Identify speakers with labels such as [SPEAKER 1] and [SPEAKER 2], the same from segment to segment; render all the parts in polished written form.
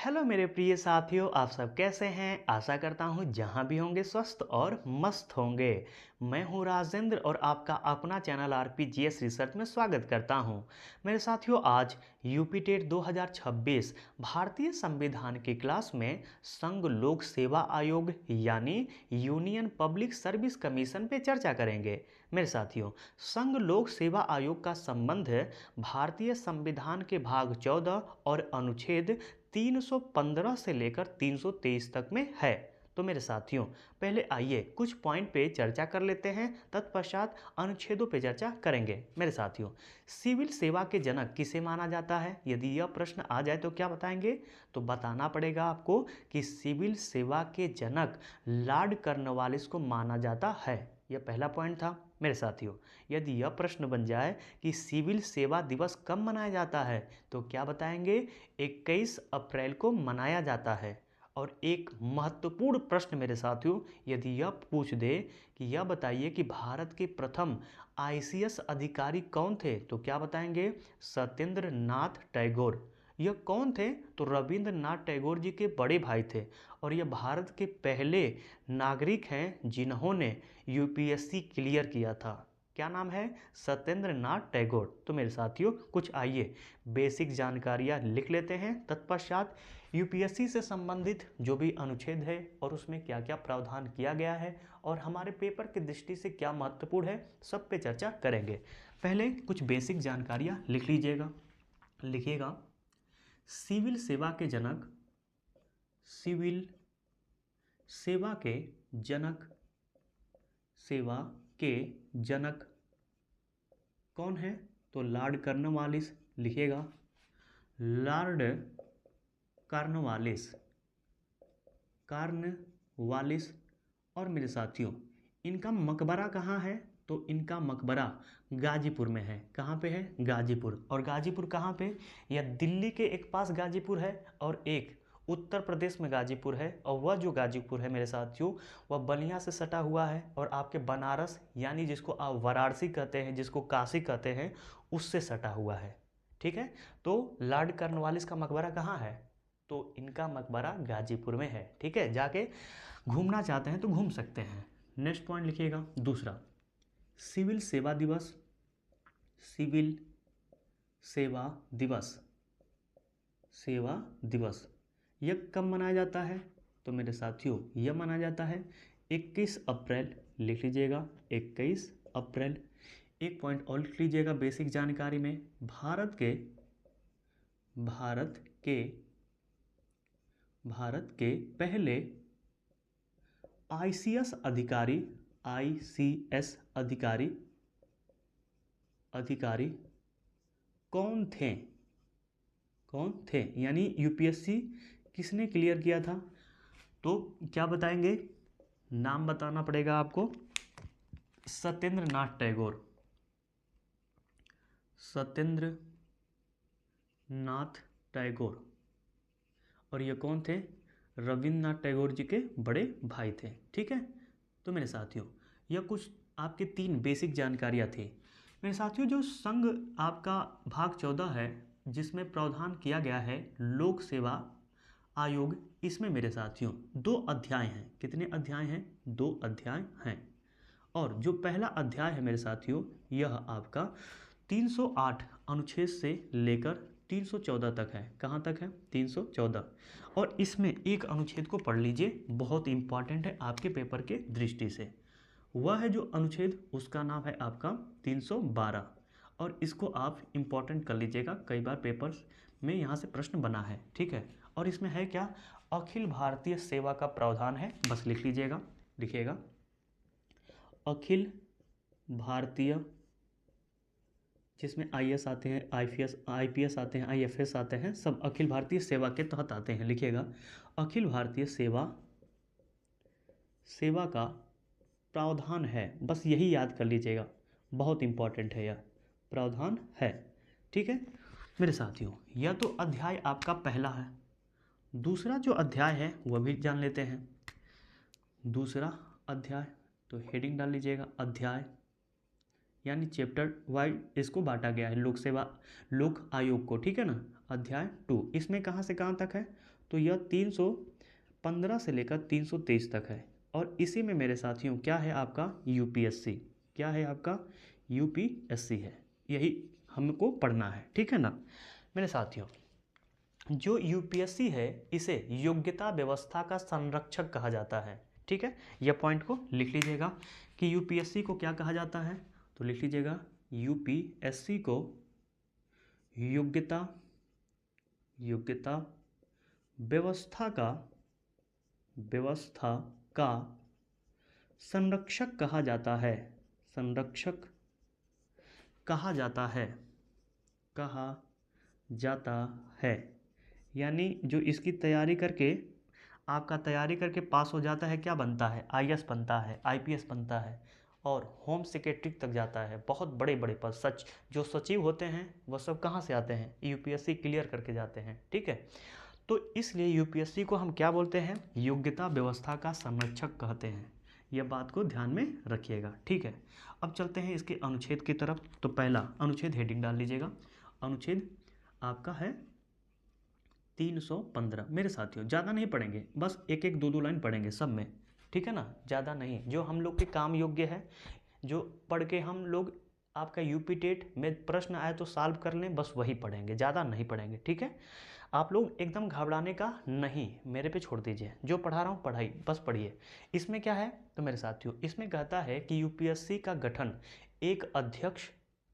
[SPEAKER 1] Hello मेरे प्रिय साथियों, आप सब कैसे हैं। आशा करता हूँ जहाँ भी होंगे स्वस्थ और मस्त होंगे। मैं हूँ राजेंद्र और आपका अपना चैनल आरपीजीएस रिसर्च में स्वागत करता हूँ। मेरे साथियों, आज यूपी टेट 2026 भारतीय संविधान की क्लास में संघ लोक सेवा आयोग यानी यूनियन पब्लिक सर्विस कमीशन पे चर्चा करेंगे। मेरे साथियों, संघ लोक सेवा आयोग का संबंध भारतीय संविधान के भाग 14 और अनुच्छेद 315 से लेकर 323 तक में है। तो मेरे साथियों, पहले आइए कुछ पॉइंट पे चर्चा कर लेते हैं, तत्पश्चात अनुच्छेदों पे चर्चा करेंगे। मेरे साथियों, सिविल सेवा के जनक किसे माना जाता है? यदि यह प्रश्न आ जाए तो क्या बताएंगे? तो बताना पड़ेगा आपको कि सिविल सेवा के जनक लॉर्ड कॉर्नवालिस को माना जाता है। यह पहला पॉइंट था। मेरे साथियों, यदि यह प्रश्न बन जाए कि सिविल सेवा दिवस कब मनाया जाता है, तो क्या बताएंगे? 21 अप्रैल को मनाया जाता है। और एक महत्वपूर्ण प्रश्न मेरे साथियों, यदि यह पूछ दे कि यह बताइए कि भारत के प्रथम आईसीएस अधिकारी कौन थे, तो क्या बताएंगे? सत्येंद्र नाथ टैगोर। यह कौन थे? तो रविंद्रनाथ टैगोर जी के बड़े भाई थे और यह भारत के पहले नागरिक हैं जिन्होंने यूपीएससी क्लियर किया था। क्या नाम है? सत्येंद्र नाथ टैगोर। तो मेरे साथियों, कुछ आइए बेसिक जानकारियाँ लिख लेते हैं, तत्पश्चात यूपीएससी से संबंधित जो भी अनुच्छेद है और उसमें क्या क्या प्रावधान किया गया है और हमारे पेपर की दृष्टि से क्या महत्वपूर्ण है, सब पे चर्चा करेंगे। पहले कुछ बेसिक जानकारियाँ लिख लीजिएगा, लिखिएगा। सिविल सेवा के जनक, सिविल सेवा के जनक, सेवा के जनक कौन है? तो लॉर्ड कॉर्नवालिस। लिखिएगा, लॉर्ड कॉर्नवालिस, कॉर्नवालिस। और मेरे साथियों, इनका मकबरा कहाँ है? तो इनका मकबरा गाजीपुर में है। कहाँ पे है? गाजीपुर। और गाजीपुर कहाँ पे? यह दिल्ली के एक पास गाजीपुर है और एक उत्तर प्रदेश में गाजीपुर है। और वह जो गाजीपुर है मेरे साथियों, वह बलिया से सटा हुआ है और आपके बनारस यानी जिसको आप वाराणसी कहते हैं, जिसको काशी कहते हैं, उससे सटा हुआ है। ठीक है। तो लॉर्ड कॉर्नवालिस का मकबरा कहाँ है? तो इनका मकबरा गाजीपुर में है। ठीक है, जाके घूमना चाहते हैं तो घूम सकते हैं। नेक्स्ट पॉइंट लिखिएगा, दूसरा, सिविल सेवा दिवस, सिविल सेवा दिवस, सेवा दिवस यह कब मनाया जाता है? तो मेरे साथियों, यह मनाया जाता है 21 अप्रैल। लिख लीजिएगा, 21 अप्रैल। एक पॉइंट और लिख लीजिएगा बेसिक जानकारी में, भारत के पहले आईसीएस अधिकारी, आईसीएस अधिकारी कौन थे? कौन थे यानी यूपीएससी किसने क्लियर किया था? तो क्या बताएंगे? नाम बताना पड़ेगा आपको। सत्येंद्र नाथ टैगोर, सत्येंद्र नाथ टैगोर। और ये कौन थे? रविंद्रनाथ टैगोर जी के बड़े भाई थे। ठीक है। तो मेरे साथियों, यह कुछ आपके 3 बेसिक जानकारियाँ थी। मेरे साथियों, जो संघ आपका भाग 14 है जिसमें प्रावधान किया गया है लोक सेवा आयोग, इसमें मेरे साथियों 2 अध्याय हैं। कितने अध्याय हैं? 2 अध्याय हैं। और जो पहला अध्याय है मेरे साथियों, यह आपका 308 अनुच्छेद से लेकर 314 तक है। कहाँ तक है? 314। और इसमें एक अनुच्छेद को पढ़ लीजिए, बहुत इंपॉर्टेंट है आपके पेपर के दृष्टि से। वह है जो अनुच्छेद, उसका नाम है आपका 312। और इसको आप इंपॉर्टेंट कर लीजिएगा, कई बार पेपर्स में यहाँ से प्रश्न बना है। ठीक है। और इसमें है क्या? अखिल भारतीय सेवा का प्रावधान है। बस लिख लीजिएगा, लिखिएगा, अखिल भारतीय, जिसमें आईएएस आते हैं, आईपीएस आते हैं, आईएफएस आते हैं, सब अखिल भारतीय सेवा के तहत आते हैं। लिखिएगा, अखिल भारतीय सेवा का प्रावधान है। बस यही याद कर लीजिएगा, बहुत इंपॉर्टेंट है, यह प्रावधान है। ठीक है मेरे साथियों, यह तो अध्याय आपका पहला है। दूसरा जो अध्याय है वह भी जान लेते हैं। दूसरा अध्याय, तो हेडिंग डाल लीजिएगा, अध्याय यानी चैप्टर वाइज इसको बांटा गया है लोक सेवा, लोक आयोग को। ठीक है ना, अध्याय 2 इसमें कहाँ से कहाँ तक है, तो यह 315 से लेकर 323 तक है। और इसी में मेरे साथियों क्या है आपका यूपीएससी, क्या है आपका यूपीएससी है, यही हमको पढ़ना है, ठीक है ना मेरे साथियों। जो यूपीएससी है इसे योग्यता व्यवस्था का संरक्षक कहा जाता है, ठीक है। यह पॉइंट को लिख लीजिएगा कि यूपीएससी को क्या कहा जाता है, तो लिख लीजिएगा यूपीएससी को योग्यता व्यवस्था का संरक्षक कहा जाता है, संरक्षक कहा जाता है। यानी जो इसकी तैयारी करके पास हो जाता है, क्या बनता है, आईएएस बनता है, आईपीएस बनता है और होम सेक्रेटरी तक जाता है। बहुत बड़े बड़े पद, जो सचिव होते हैं वह सब कहाँ से आते हैं, यूपीएससी क्लियर करके जाते हैं, ठीक है। तो इसलिए यूपीएससी को हम क्या बोलते हैं, योग्यता व्यवस्था का संरक्षक कहते हैं। यह बात को ध्यान में रखिएगा, ठीक है। अब चलते हैं इसके अनुच्छेद की तरफ। तो पहला अनुच्छेद हेडिंग डाल लीजिएगा, अनुच्छेद आपका है 315। मेरे साथियों ज़्यादा नहीं पढ़ेंगे, बस एक एक दो दो लाइन पढ़ेंगे सब में, ठीक है ना, ज़्यादा नहीं। जो हम लोग के काम योग्य है, जो पढ़ के हम लोग आपका यूपी टेट में प्रश्न आए तो सॉल्व कर लें, बस वही पढ़ेंगे, ज़्यादा नहीं पढ़ेंगे, ठीक है। आप लोग एकदम घबराने का नहीं, मेरे पे छोड़ दीजिए, जो पढ़ा रहा हूँ पढ़ाई बस पढ़िए। इसमें क्या है तो मेरे साथियों, इसमें कहता है कि यूपीएससी का गठन एक अध्यक्ष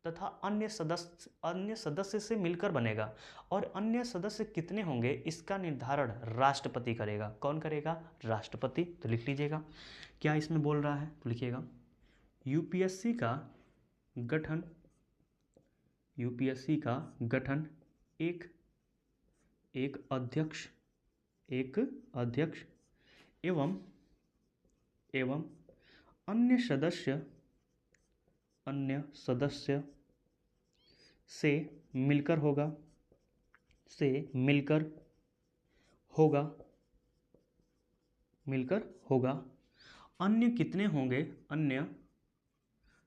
[SPEAKER 1] तथा अन्य सदस्य से मिलकर बनेगा और अन्य सदस्य कितने होंगे इसका निर्धारण राष्ट्रपति करेगा। कौन करेगा, राष्ट्रपति। तो लिख लीजिएगा क्या इसमें बोल रहा है, तो लिखिएगा यूपीएससी का गठन एक अध्यक्ष एवं अन्य सदस्य से मिलकर होगा। अन्य कितने होंगे, अन्य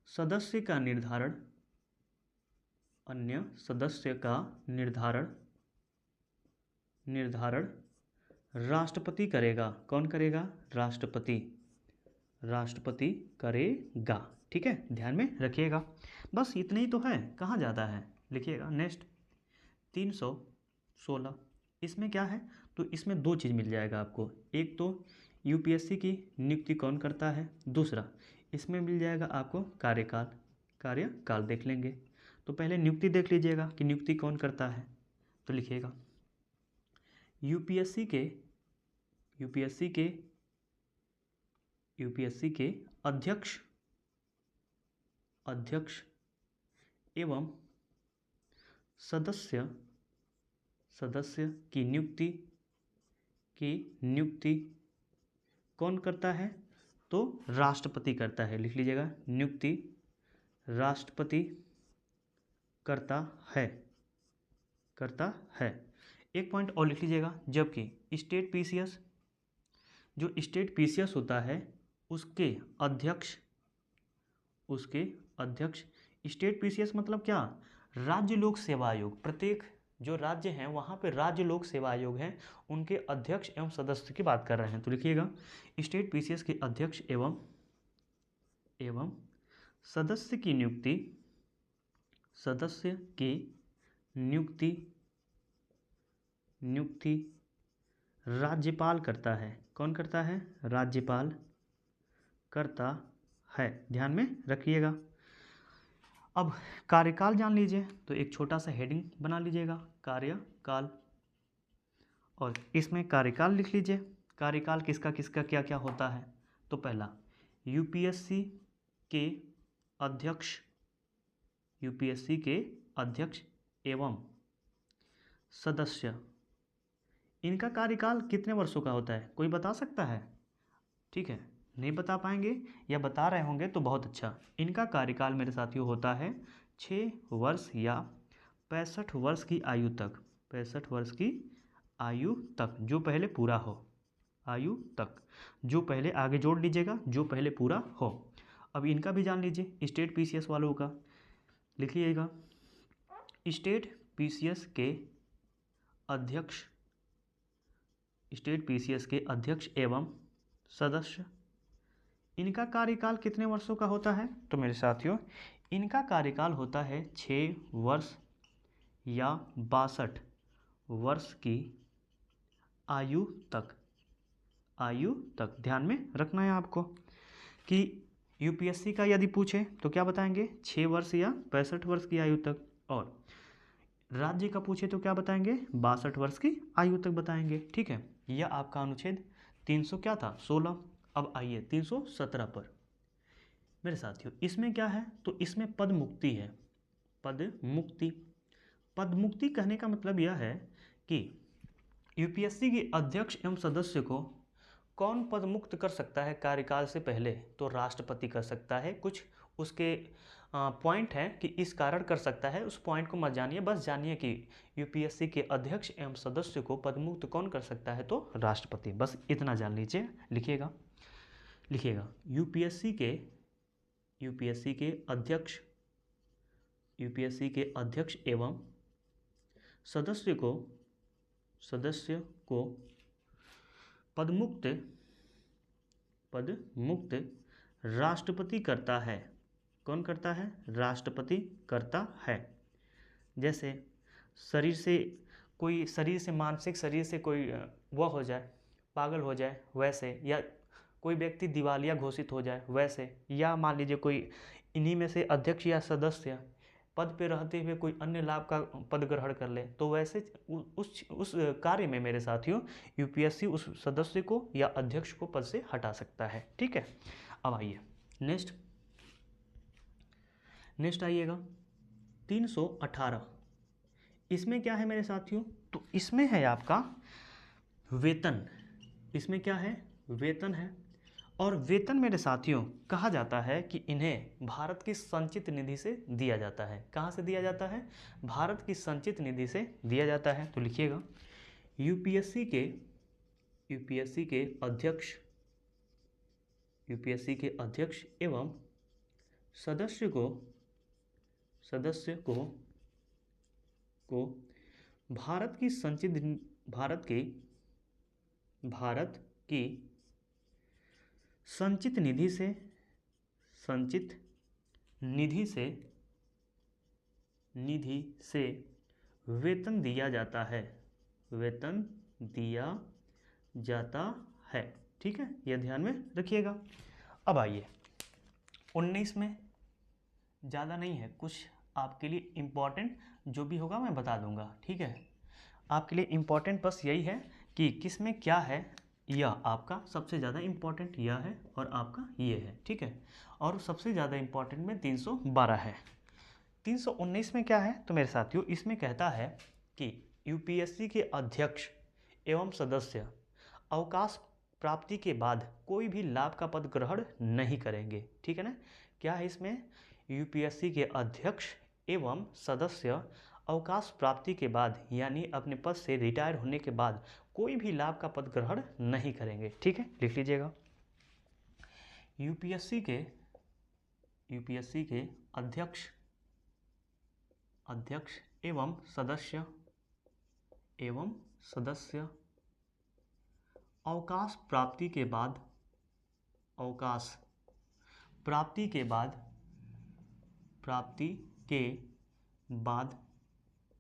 [SPEAKER 1] सदस्य का निर्धारण राष्ट्रपति करेगा। कौन करेगा, राष्ट्रपति करेगा, ठीक है, ध्यान में रखिएगा। बस इतना ही तो है, कहाँ ज़्यादा है, लिखिएगा। नेक्स्ट 316, इसमें क्या है, तो इसमें दो चीज़ मिल जाएगा आपको। एक तो यूपीएससी की नियुक्ति कौन करता है, दूसरा इसमें मिल जाएगा आपको कार्यकाल देख लेंगे। तो पहले नियुक्ति देख लीजिएगा कि नियुक्ति कौन करता है। तो लिखिएगा यूपीएससी के अध्यक्ष एवं सदस्य की नियुक्ति कौन करता है, तो राष्ट्रपति करता है। लिख लीजिएगा नियुक्ति राष्ट्रपति करता है। एक पॉइंट और लिख लीजिएगा, जबकि स्टेट पीसीएस होता है उसके अध्यक्ष स्टेट पीसीएस मतलब क्या, राज्य लोक सेवा आयोग। प्रत्येक जो राज्य हैं वहाँ पे राज्य लोक सेवा आयोग हैं, उनके अध्यक्ष एवं सदस्य की बात कर रहे हैं। तो लिखिएगा स्टेट पीसीएस के अध्यक्ष एवं सदस्य की नियुक्ति राज्यपाल करता है। कौन करता है, राज्यपाल करता है, ध्यान में रखिएगा। अब कार्यकाल जान लीजिए, तो एक छोटा सा हेडिंग बना लीजिएगा, कार्यकाल, और इसमें कार्यकाल लिख लीजिए। कार्यकाल किसका किसका क्या क्या होता है, तो पहला यूपीएससी के अध्यक्ष एवं सदस्य, इनका कार्यकाल कितने वर्षों का होता है, कोई बता सकता है, ठीक है। नहीं बता पाएंगे या बता रहे होंगे तो बहुत अच्छा। इनका कार्यकाल मेरे साथियों होता है 6 वर्ष या 65 वर्ष की आयु तक, 65 वर्ष की आयु तक, जो पहले पूरा हो, आयु तक, जो पहले आगे जोड़ लीजिएगा, जो पहले पूरा हो। अब इनका भी जान लीजिए, स्टेट पीसीएस वालों का लिखिएगा, स्टेट पीसीएस के अध्यक्ष, स्टेट पीसीएस के अध्यक्ष एवं सदस्य, इनका कार्यकाल कितने वर्षों का होता है? तो मेरे साथियों, इनका कार्यकाल होता है 6 वर्ष या 62 वर्ष की आयु तक। ध्यान में रखना है आपको कि यूपीएससी का यदि पूछे तो क्या बताएंगे? 6 वर्ष या 65 वर्ष की आयु तक, और राज्य का पूछे तो क्या बताएंगे? 62 वर्ष की आयु तक बताएंगे। ठीक है, यह आपका अनुच्छेद 300 क्या था? 16। अब आइए 317 पर। मेरे साथियों, इसमें क्या है? तो इसमें पद मुक्ति है। पद मुक्ति कहने का मतलब यह है कि यूपीएससी के अध्यक्ष एवं सदस्य को कौन पद मुक्त कर सकता है कार्यकाल से पहले? तो राष्ट्रपति कर सकता है। कुछ उसके पॉइंट हैं कि इस कारण कर सकता है, उस पॉइंट को मत जानिए, बस जानिए कि यूपीएससी के अध्यक्ष एवं सदस्य को पदमुक्त कौन कर सकता है? तो राष्ट्रपति। बस इतना जान लीजिए। लिखिएगा यूपीएससी के अध्यक्ष एवं सदस्य को पदमुक्त राष्ट्रपति करता है। कौन करता है? राष्ट्रपति करता है। जैसे शरीर से मानसिक शरीर से कोई वह हो जाए, पागल हो जाए वैसे, या कोई व्यक्ति दिवालिया घोषित हो जाए वैसे, या मान लीजिए कोई इन्हीं में से अध्यक्ष या सदस्य पद पे रहते हुए कोई अन्य लाभ का पद ग्रहण कर ले, तो वैसे उस कार्य में मेरे साथियों यूपीएससी उस सदस्य को या अध्यक्ष को पद से हटा सकता है। ठीक है, अब आइए नेक्स्ट आइएगा 318। इसमें क्या है मेरे साथियों? तो इसमें है आपका वेतन। इसमें क्या है? वेतन है। और वेतन मेरे साथियों कहा जाता है कि इन्हें भारत की संचित निधि से दिया जाता है। कहाँ से दिया जाता है? भारत की संचित निधि से दिया जाता है। तो लिखिएगा यूपीएससी के अध्यक्ष एवं सदस्य को भारत की संचित निधि से वेतन दिया जाता है। ठीक है, यह ध्यान में रखिएगा। अब आइए 19 में, ज़्यादा नहीं है, कुछ आपके लिए इम्पोर्टेंट जो भी होगा मैं बता दूंगा। ठीक है, आपके लिए इम्पोर्टेंट बस यही है कि किस में क्या है। यह आपका सबसे ज़्यादा इम्पोर्टेंट यह है और आपका ये है। ठीक है, और सबसे ज़्यादा इम्पोर्टेंट में 312 है। 319 में क्या है? तो मेरे साथियों इसमें कहता है कि यूपीएससी के अध्यक्ष एवं सदस्य अवकाश प्राप्ति के बाद कोई भी लाभ का पद ग्रहण नहीं करेंगे। ठीक है ना? क्या है इसमें? यूपीएससी के अध्यक्ष एवं सदस्य अवकाश प्राप्ति के बाद यानी अपने पद से रिटायर होने के बाद कोई भी लाभ का पद ग्रहण नहीं करेंगे। ठीक है, लिख लीजिएगा यूपीएससी के अध्यक्ष एवं सदस्य अवकाश प्राप्ति के बाद कोई लाभ का पद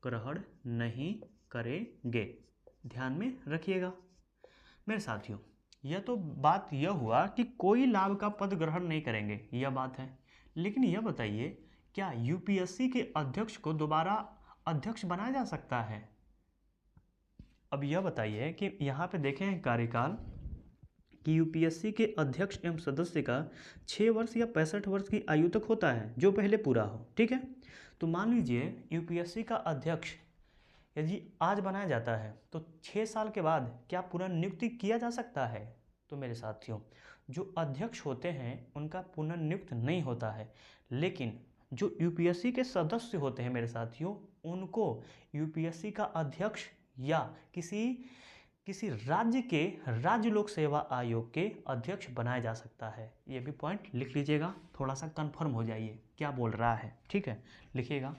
[SPEAKER 1] ग्रहण नहीं करेंगे। ध्यान में रखिएगा मेरे साथियों। यह तो बात यह हुआ कि कोई लाभ का पद ग्रहण नहीं करेंगे, यह बात है। लेकिन यह बताइए, क्या यूपीएससी के अध्यक्ष को दोबारा अध्यक्ष बनाया जा सकता है? अब यह बताइए कि यहाँ पे देखें कार्यकाल कि यूपीएससी के अध्यक्ष एवं सदस्य का 6 वर्ष या 65 वर्ष की आयु तक होता है, जो पहले पूरा हो। ठीक है, तो मान लीजिए यूपीएससी का अध्यक्ष यदि आज बनाया जाता है तो 6 साल के बाद क्या पुनर्नियुक्ति किया जा सकता है? तो मेरे साथियों, जो अध्यक्ष होते हैं उनका पुनर्नियुक्त नहीं होता है, लेकिन जो यूपीएससी के सदस्य होते हैं मेरे साथियों, उनको यूपीएससी का अध्यक्ष या किसी किसी राज्य के राज्य लोक सेवा आयोग के अध्यक्ष बनाया जा सकता है। ये भी पॉइंट लिख लीजिएगा, थोड़ा सा कंफर्म हो जाइए क्या बोल रहा है। ठीक है, लिखिएगा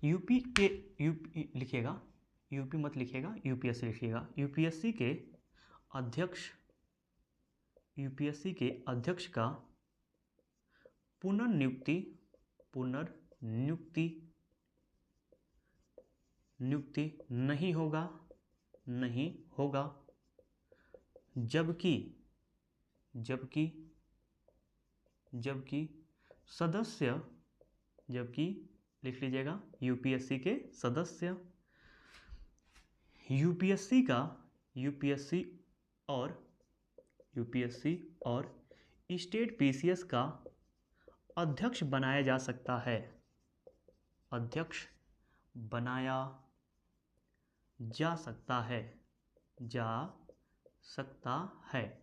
[SPEAKER 1] यूपी के लिखिएगा, यूपी मत लिखिएगा, यूपीएससी लिखिएगा। यूपीएससी के अध्यक्ष का पुनर्नियुक्ति नहीं होगा, जबकि सदस्य, लिख लीजिएगा यूपीएससी के सदस्य, यूपीएससी और स्टेट पीसीएस का अध्यक्ष बनाया जा सकता है,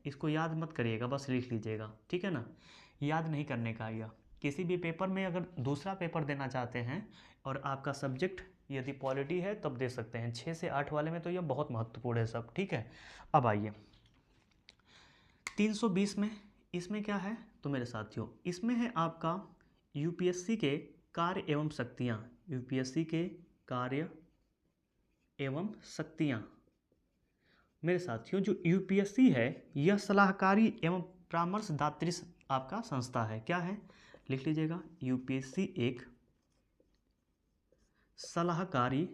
[SPEAKER 1] इसको याद मत करिएगा, बस लिख लीजिएगा, ठीक है ना। याद नहीं करने का यह किसी भी पेपर में, अगर दूसरा पेपर देना चाहते हैं और आपका सब्जेक्ट यदि पॉलिटी है तब दे सकते हैं, 6 से 8 वाले में तो यह बहुत महत्वपूर्ण है सब। ठीक है, अब आइए 320 में, इसमें क्या है तो मेरे साथियों, इसमें है आपका यूपीएससी के कार्य एवं शक्तियाँ, मेरे साथियों जो यूपीएससी है यह सलाहकारी एवं परामर्शदात्री आपका संस्था है। क्या है, लिख लीजिएगा यूपीएससी एक सलाहकारी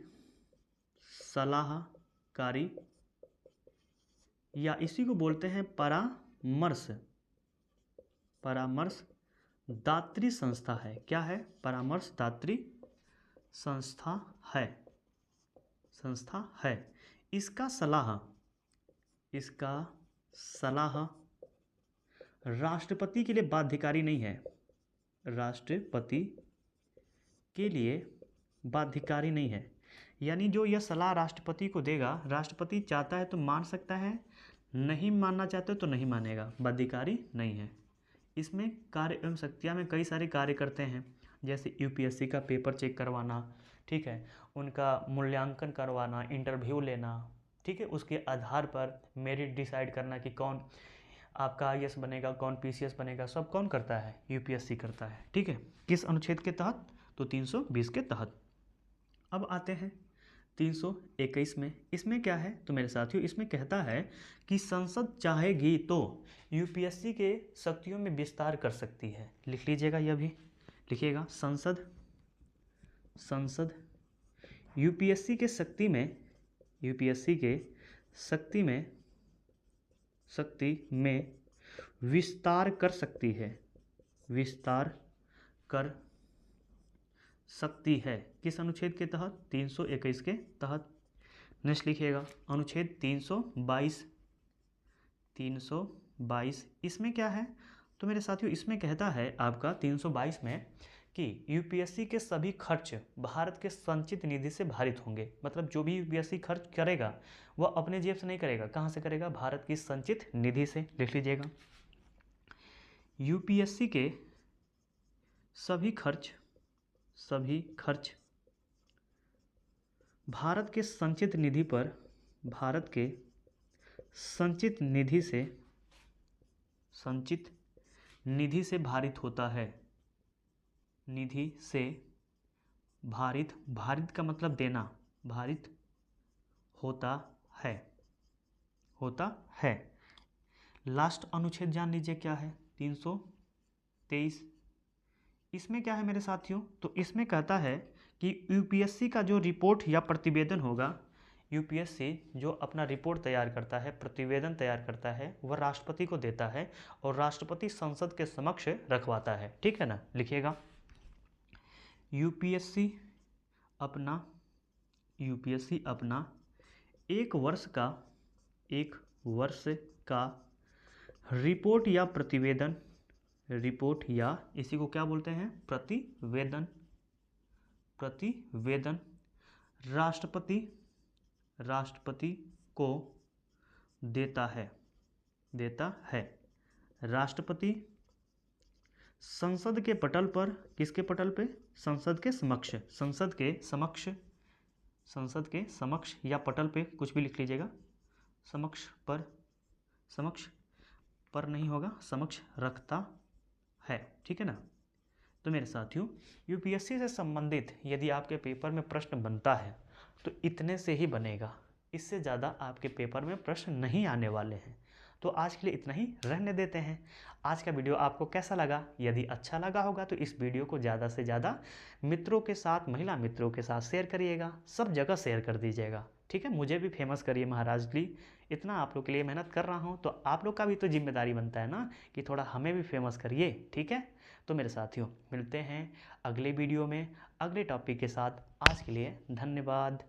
[SPEAKER 1] या इसी को बोलते हैं परामर्शदात्री संस्था है। क्या है, परामर्शदात्री संस्था है। इसका सलाह राष्ट्रपति के लिए बाध्यकारी नहीं है, यानी जो यह सलाह राष्ट्रपति को देगा, राष्ट्रपति चाहता है तो मान सकता है, नहीं मानना चाहते तो नहीं मानेगा, बाध्यकारी नहीं है। इसमें कार्य एवं शक्तियाँ में कई सारे कार्य करते हैं, जैसे यूपीएससी का पेपर चेक करवाना, ठीक है, उनका मूल्यांकन करवाना, इंटरव्यू लेना, ठीक है, उसके आधार पर मेरिट डिसाइड करना कि कौन आपका आईएएस बनेगा, कौन पीसीएस बनेगा, सब कौन करता है, यूपीएससी करता है। ठीक है, किस अनुच्छेद के तहत, तो 320 के तहत। अब आते हैं 321 में, इसमें क्या है तो मेरे साथियों, इसमें कहता है कि संसद चाहेगी तो यूपीएससी के शक्तियों में विस्तार कर सकती है। लिख लीजिएगा, यह भी लिखिएगा, संसद यूपीएससी के शक्ति में विस्तार कर सकती है। किस अनुच्छेद के तहत, 321 के तहत। नेक्स्ट लिखिएगा अनुच्छेद 322, इसमें क्या है तो मेरे साथियों, इसमें कहता है आपका 322 में कि यूपीएससी के सभी खर्च भारत के संचित निधि से भारित होंगे। मतलब जो भी यूपीएससी खर्च करेगा वह अपने जेब से नहीं करेगा, कहाँ से करेगा, भारत की संचित निधि से। लिख लीजिएगा, यूपीएससी के सभी खर्च भारत के संचित निधि से भारित होता है। भारित का मतलब देना, भारित होता है। लास्ट अनुच्छेद जान लीजिए क्या है, 323। इसमें क्या है मेरे साथियों, तो इसमें कहता है कि यूपीएससी का जो रिपोर्ट या प्रतिवेदन होगा, यूपीएससी जो अपना रिपोर्ट तैयार करता है, प्रतिवेदन तैयार करता है, वह राष्ट्रपति को देता है और राष्ट्रपति संसद के समक्ष रखवाता है। ठीक है ना, लिखिएगा, यूपीएससी अपना एक वर्ष का रिपोर्ट या प्रतिवेदन, इसी को क्या बोलते हैं, प्रतिवेदन राष्ट्रपति को देता है। राष्ट्रपति संसद के पटल पर, किसके पटल पे, संसद के समक्ष संसद के समक्ष या पटल पे कुछ भी लिख लीजिएगा। समक्ष पर नहीं होगा, समक्ष रखता है, ठीक है ना। तो मेरे साथियों, यूपीएससी से संबंधित यदि आपके पेपर में प्रश्न बनता है तो इतने से ही बनेगा, इससे ज़्यादा आपके पेपर में प्रश्न नहीं आने वाले हैं। तो आज के लिए इतना ही रहने देते हैं। आज का वीडियो आपको कैसा लगा? यदि अच्छा लगा होगा तो इस वीडियो को ज़्यादा से ज़्यादा मित्रों के साथ, महिला मित्रों के साथ शेयर करिएगा, सब जगह शेयर कर दीजिएगा, ठीक है। मुझे भी फेमस करिए महाराज जी, इतना आप लोग के लिए मेहनत कर रहा हूँ तो आप लोग का भी तो जिम्मेदारी बनता है ना कि थोड़ा हमें भी फेमस करिए, ठीक है। तो मेरे साथियों, मिलते हैं अगले वीडियो में अगले टॉपिक के साथ। आज के लिए धन्यवाद।